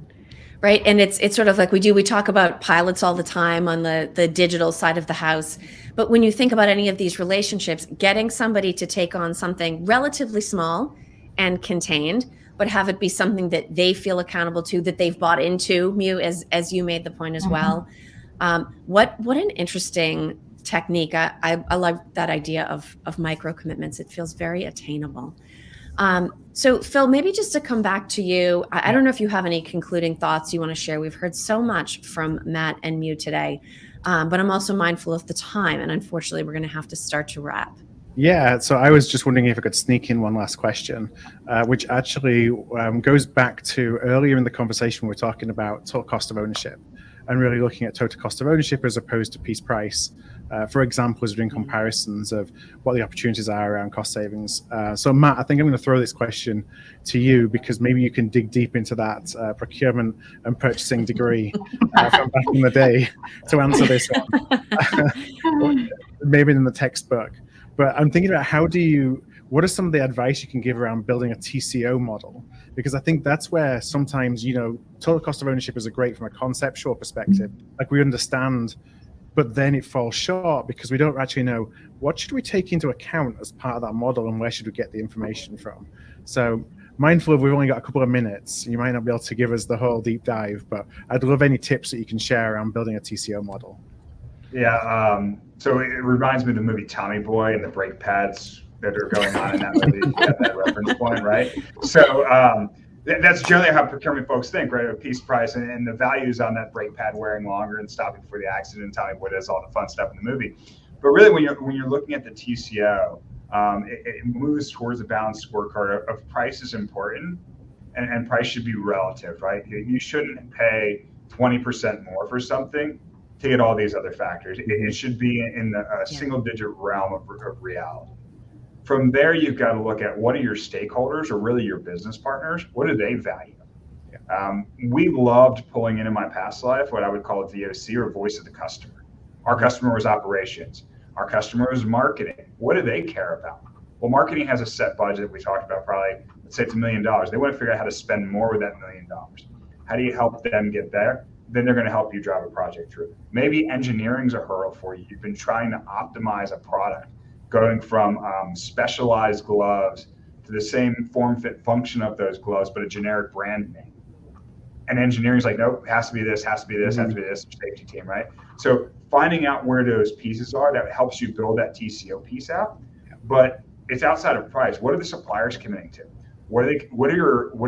Speaker 4: right? And it's sort of like we talk about pilots all the time on the digital side of the house. But when you think about any of these relationships, getting somebody to take on something relatively small and contained, but have it be something that they feel accountable to, that they've bought into, Mew, as you made the point as well. What an interesting technique. I love that idea of micro commitments. It feels very attainable. So Phil, maybe just to come back to you, I don't know if you have any concluding thoughts you want to share. We've heard so much from Matt and Mew today, but I'm also mindful of the time, and unfortunately we're going to have to start to wrap.
Speaker 1: Yeah, so I was just wondering if I could sneak in one last question, which actually goes back to earlier in the conversation. We were talking about total cost of ownership and really looking at total cost of ownership as opposed to piece price. For example, as doing comparisons of what the opportunities are around cost savings. So Matt, I think I'm going to throw this question to you because maybe you can dig deep into that procurement and purchasing degree from back in the day to answer this one. Maybe in the textbook. But I'm thinking about what are some of the advice you can give around building a TCO model? Because I think that's where sometimes, total cost of ownership is great from a conceptual perspective. Like we understand, but then it falls short because we don't actually know what should we take into account as part of that model and where should we get the information from. So mindful of we've only got a couple of minutes, you might not be able to give us the whole deep dive, but I'd love any tips that you can share around building a TCO model.
Speaker 3: Yeah, so it reminds me of the movie Tommy Boy and the brake pads that are going on in that movie. You got that reference point, right? So that's generally how procurement folks think, right? A piece price and the values on that brake pad wearing longer and stopping before the accident. And Tommy Boy does all the fun stuff in the movie. But really, when you're looking at the TCO, it moves towards a balanced scorecard of price is important, and price should be relative, right? You shouldn't pay 20% more for something to get all these other factors. It should be in the single-digit realm of reality. From there, you've got to look at what are your stakeholders, or really your business partners. What do they value? We loved pulling in my past life what I would call a VOC, or voice of the customer. Our customer was operations. Our customer was marketing. What do they care about? Well, marketing has a set budget. We talked about probably, let's say it's $1 million. They want to figure out how to spend more with that $1 million. How do you help them get there? Then they're going to help you drive a project through. Maybe engineering's a hurdle for you. You've been trying to optimize a product, going from specialized gloves to the same form, fit, function of those gloves, but a generic brand name. And engineering's like, nope, it has to be this, has to be this, has to be this, safety team, right? So finding out where those pieces are, that helps you build that TCO piece out. But it's outside of price. What are the suppliers committing to? What are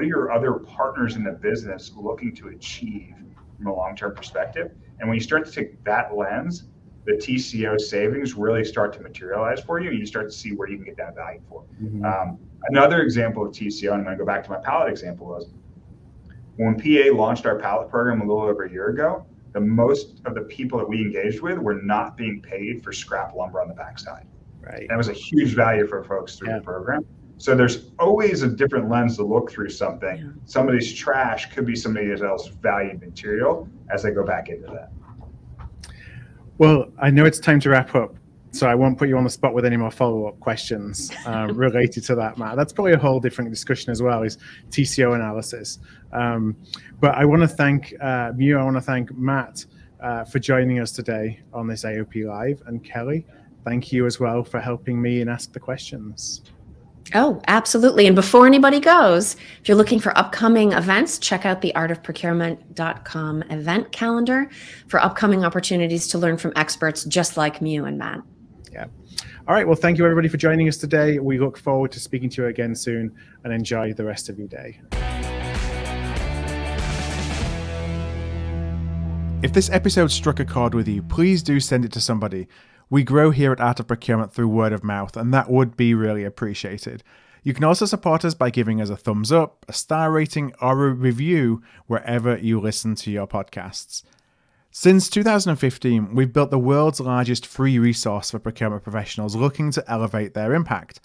Speaker 3: your other partners in the business looking to achieve from a long-term perspective? And when you start to take that lens, the TCO savings really start to materialize for you, and you start to see where you can get that value for. Another example of TCO, and I'm going to go back to my pallet example, was when PA launched our pallet program a little over a year ago, the most of the people that we engaged with were not being paid for scrap lumber on the backside. Right. That was a huge value for folks through the program. So there's always a different lens to look through something. Yeah. Somebody's trash could be somebody else's valued material as they go back into that.
Speaker 1: Well, I know it's time to wrap up, so I won't put you on the spot with any more follow-up questions related to that, Matt. That's probably a whole different discussion as well, is TCO analysis. But I want to thank Mew, I want to thank Matt for joining us today on this AOP Live, and Kelly, thank you as well for helping me and ask the questions.
Speaker 4: Oh, absolutely. And before anybody goes, if you're looking for upcoming events, check out the artofprocurement.com event calendar for upcoming opportunities to learn from experts just like Mew and Matt.
Speaker 1: Yeah. All right. Well, thank you everybody for joining us today. We look forward to speaking to you again soon, and enjoy the rest of your day. If this episode struck a chord with you, please do send it to somebody. We grow here at Art of Procurement through word of mouth, and that would be really appreciated. You can also support us by giving us a thumbs up, a star rating, or a review wherever you listen to your podcasts. Since 2015, we've built the world's largest free resource for procurement professionals looking to elevate their impact.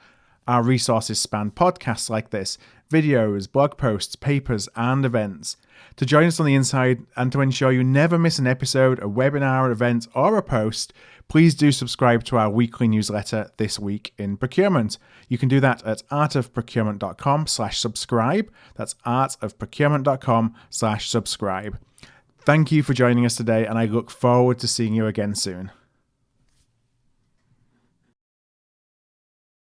Speaker 1: Our resources span podcasts like this, videos, blog posts, papers, and events. To join us on the inside and to ensure you never miss an episode, a webinar, an event, or a post, please do subscribe to our weekly newsletter, This Week in Procurement. You can do that at artofprocurement.com/subscribe. That's artofprocurement.com/subscribe. Thank you for joining us today, and I look forward to seeing you again soon.